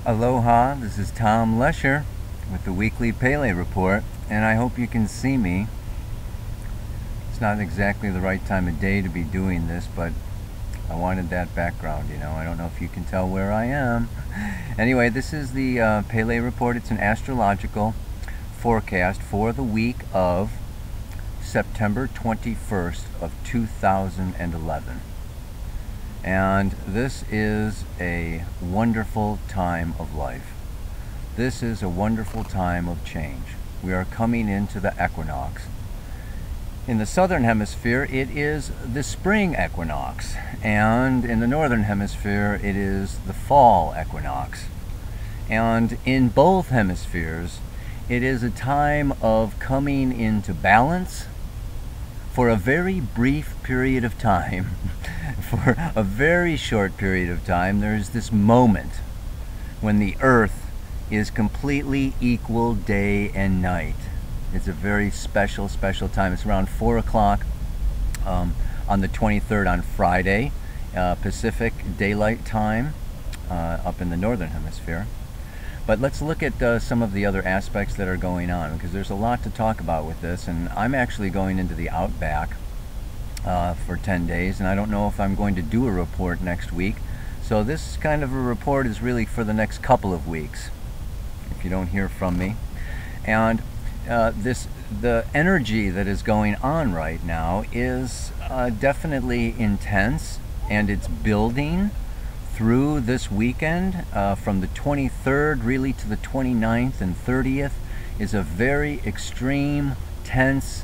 Aloha, this is Tom Lesher with the weekly Pele Report, and I hope you can see me. It's not exactly the right time of day to be doing this, but I wanted that background, I don't know if you can tell where I am. Anyway, this is the Pele Report. It's an astrological forecast for the week of September 21st of 2011. And this is a wonderful time of life. This is a wonderful time of change. We are coming into the equinox. In the southern hemisphere, it is the spring equinox, and in the northern hemisphere, it is the fall equinox. And in both hemispheres, it is a time of coming into balance for a very brief period of time. For a very short period of time, there's this moment when the earth is completely equal day and night. It's a very special time. It's around 4 o'clock on the 23rd on Friday, Pacific Daylight Time, up in the northern hemisphere. But let's look at some of the other aspects that are going on, because there's a lot to talk about with this, and I'm actually going into the outback for 10 days, and I don't know if I'm going to do a report next week. So this kind of a report is really for the next couple of weeks, if you don't hear from me. And the energy that is going on right now is definitely intense, and it's building through this weekend. From the 23rd really to the 29th and 30th is a very extreme, tense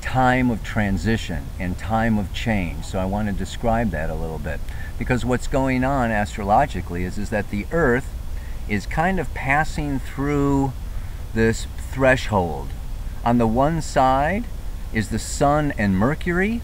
time of transition and time of change. So I want to describe that a little bit, because what's going on astrologically is that the earth is kind of passing through this threshold. On the one side is the sun and Mercury,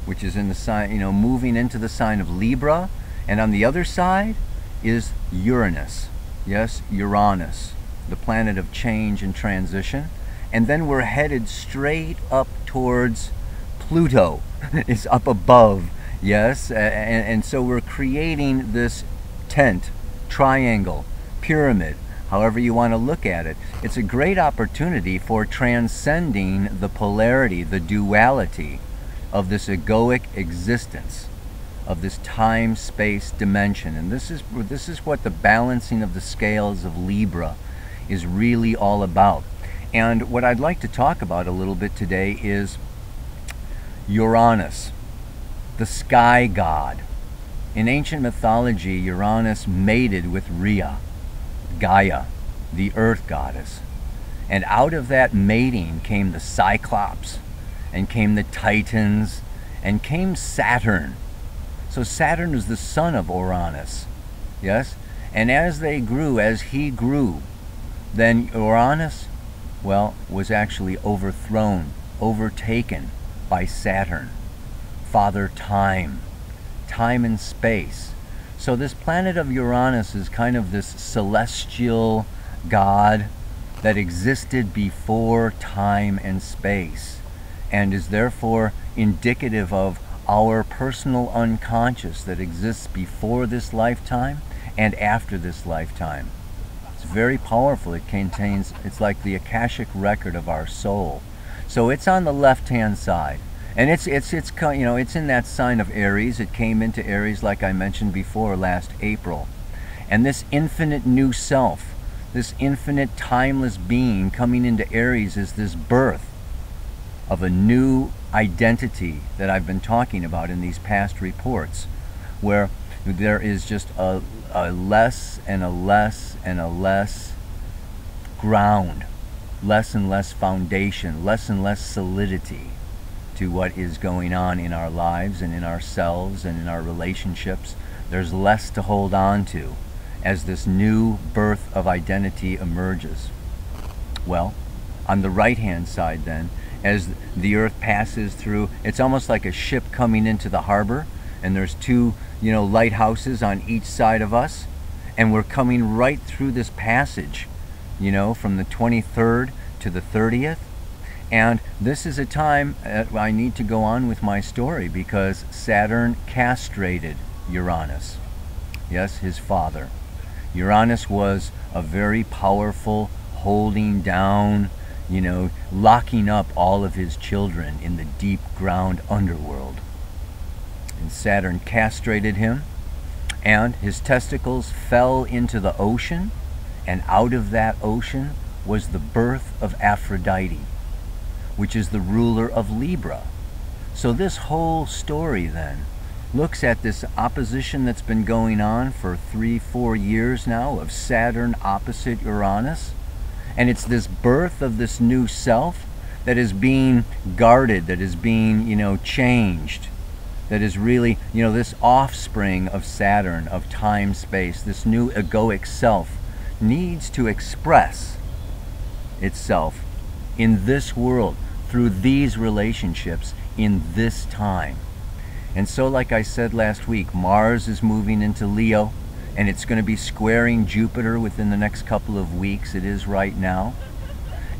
which is in the sign, moving into the sign of Libra. And on the other side is Uranus. Yes, Uranus, the planet of change and transition. And then we're headed straight up towards Pluto. It's up above, yes. And so we're creating this tent, triangle, pyramid, however you want to look at it. It's a great opportunity for transcending the polarity, the duality of this egoic existence, of this time-space dimension. And this is what the balancing of the scales of Libra is really all about. And what I'd like to talk about a little bit today is Uranus, the sky god. In ancient mythology, Uranus mated with Rhea, Gaia, the earth goddess. And out of that mating came the Cyclops, and came the Titans, and came Saturn. So Saturn was the son of Uranus, yes? And as he grew, then Uranus, was actually overthrown, overtaken by Saturn, Father Time, time and space. So this planet of Uranus is kind of this celestial god that existed before time and space, and is therefore indicative of our personal unconscious that exists before this lifetime and after this lifetime. It's very powerful. It's like the Akashic record of our soul. So it's on the left-hand side, and it's in that sign of Aries. It came into Aries, like I mentioned before, last April. And this infinite new self, this infinite timeless being coming into Aries, is this birth of a new identity that I've been talking about in these past reports, where there is just a less and a less and a less ground, less and less foundation, less and less solidity to what is going on in our lives and in ourselves and in our relationships. There's less to hold on to as this new birth of identity emerges. Well, on the right-hand side then, as the earth passes through, it's almost like a ship coming into the harbor, and there's two lighthouses on each side of us, and we're coming right through this passage, from the 23rd to the 30th. And this is a time I need to go on with my story, because Saturn castrated Uranus, yes, his father. Uranus was a very powerful, holding down, locking up all of his children in the deep ground underworld. And Saturn castrated him, and his testicles fell into the ocean, and out of that ocean was the birth of Aphrodite, which is the ruler of Libra. So this whole story then looks at this opposition that's been going on for 3-4 years now of Saturn opposite Uranus. And it's this birth of this new self that is being guarded, that is being, changed, that is really, this offspring of Saturn, of time, space, this new egoic self needs to express itself in this world through these relationships in this time. And so, like I said last week, Mars is moving into Leo, and it's going to be squaring Jupiter within the next couple of weeks. It is right now.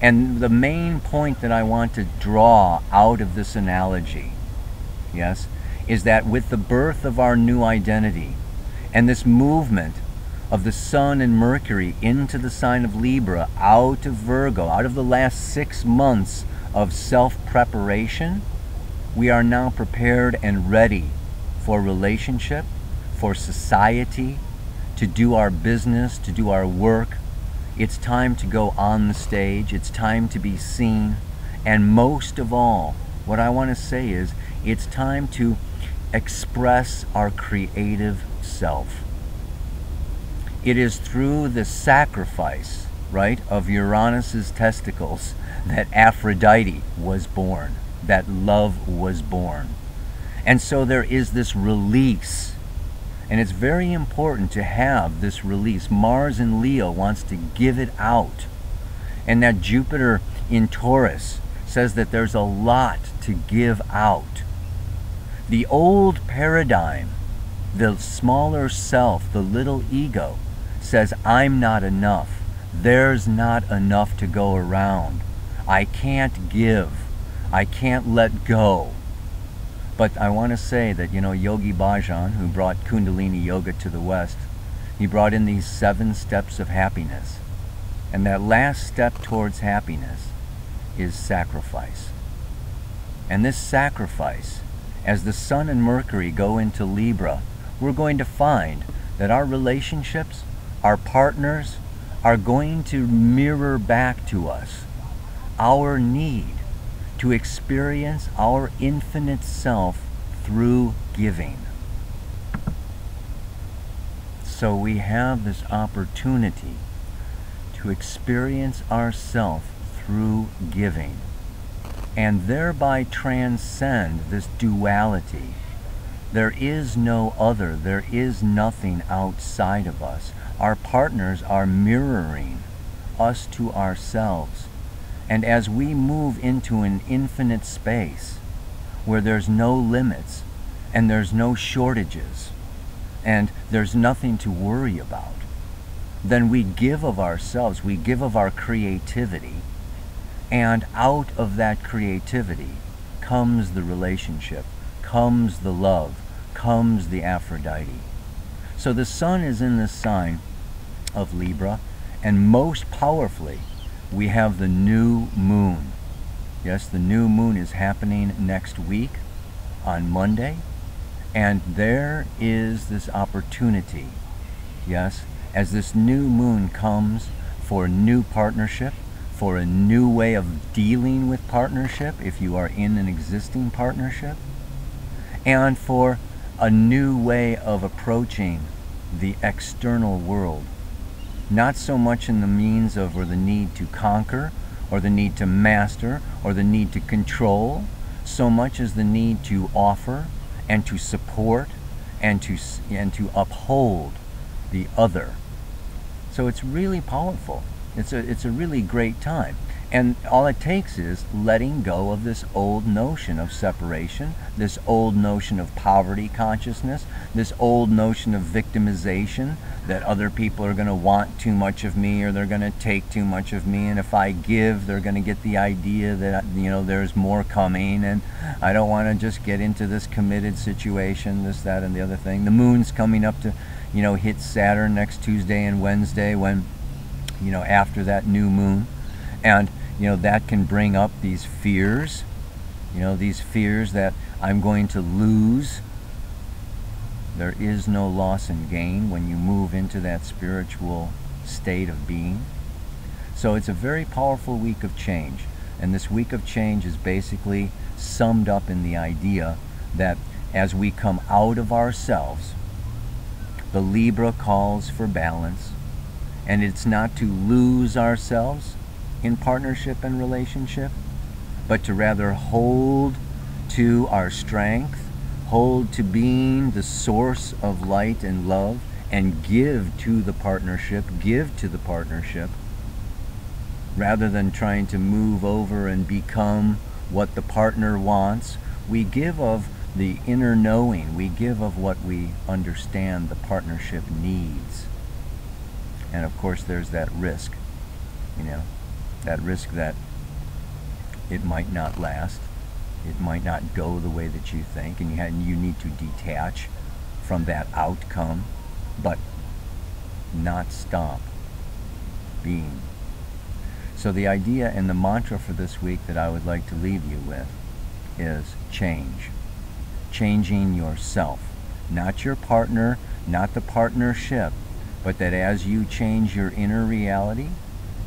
And the main point that I want to draw out of this analogy, yes, is that with the birth of our new identity and this movement of the Sun and Mercury into the sign of Libra, out of Virgo, out of the last 6 months of self-preparation, we are now prepared and ready for relationship, for society, to do our business, to do our work. It's time to go on the stage. It's time to be seen. And most of all, what I want to say is, it's time to express our creative self. It is through the sacrifice, right, of Uranus's testicles that Aphrodite was born, that love was born. And so there is this release. And it's very important to have this release. Mars in Leo wants to give it out. And that Jupiter in Taurus says that there's a lot to give out. The old paradigm, the smaller self, the little ego, says, I'm not enough. There's not enough to go around. I can't give. I can't let go. But I want to say that, Yogi Bhajan, who brought Kundalini Yoga to the West, he brought in these 7 steps of happiness. And that last step towards happiness is sacrifice. And this sacrifice, as the Sun and Mercury go into Libra, we're going to find that our relationships, our partners, are going to mirror back to us our need to experience our infinite self through giving. So we have this opportunity to experience ourself through giving, and thereby transcend this duality. There is no other. There is nothing outside of us. Our partners are mirroring us to ourselves. And as we move into an infinite space where there's no limits and there's no shortages and there's nothing to worry about, then we give of ourselves, we give of our creativity, and out of that creativity comes the relationship, comes the love, comes the Aphrodite. So the Sun is in this sign of Libra, and most powerfully, we have the new moon. Yes, the new moon is happening next week on Monday, and there is this opportunity, yes, as this new moon comes for new partnership, for a new way of dealing with partnership if you are in an existing partnership, and for a new way of approaching the external world. Not so much in the means of or the need to conquer or the need to master or the need to control, so much as the need to offer and to support and to uphold the other. So it's really powerful. It's a really great time. And all it takes is letting go of this old notion of separation, this old notion of poverty consciousness, this old notion of victimization that other people are going to want too much of me, or they're going to take too much of me, and if I give, they're going to get the idea that, you know, there's more coming, and I don't want to just get into this committed situation, this, that, and the other thing. The moon's coming up to, you know, hit Saturn next Tuesday and Wednesday, when, you know, after that new moon, and, you know, that can bring up these fears, you know, these fears that I'm going to lose. There is no loss and gain when you move into that spiritual state of being. So it's a very powerful week of change. And this week of change is basically summed up in the idea that as we come out of ourselves, the Libra calls for balance. And it's not to lose ourselves in partnership and relationship, but to rather hold to our strength, hold to being the source of light and love, and give to the partnership, rather than trying to move over and become what the partner wants. We give of the inner knowing, we give of what we understand the partnership needs. And of course there's that risk, you know, that risk that it might not last. It might not go the way that you think, and you need to detach from that outcome, but not stop being. So the idea and the mantra for this week that I would like to leave you with is change. Changing yourself. Not your partner, not the partnership, but that as you change your inner reality,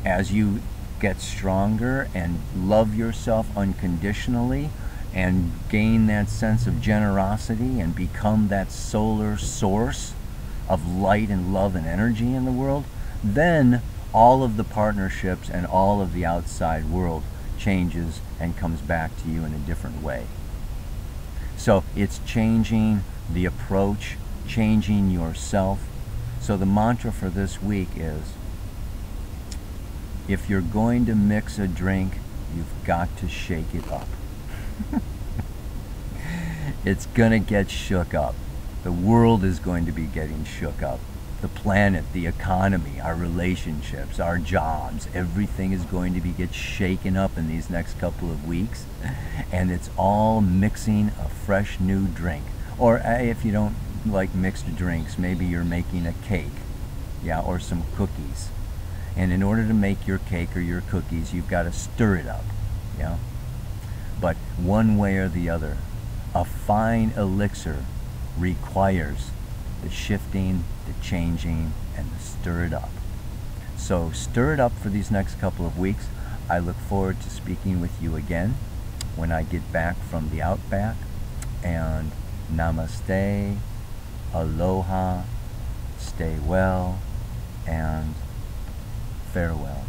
as you get stronger and love yourself unconditionally, and gain that sense of generosity and become that solar source of light and love and energy in the world, then all of the partnerships and all of the outside world changes and comes back to you in a different way. So it's changing the approach, changing yourself. So the mantra for this week is, if you're going to mix a drink, you've got to shake it up. It's gonna get shook up. The world is going to be getting shook up. The planet, the economy, our relationships, our jobs, everything is going to get shaken up in these next couple of weeks. And it's all mixing a fresh new drink. Or if you don't like mixed drinks, maybe you're making a cake, yeah, or some cookies. And in order to make your cake or your cookies, you've got to stir it up, yeah. But one way or the other, a fine elixir requires the shifting, the changing, and the stir it up. So stir it up for these next couple of weeks. I look forward to speaking with you again when I get back from the outback. And namaste, aloha, stay well, and farewell.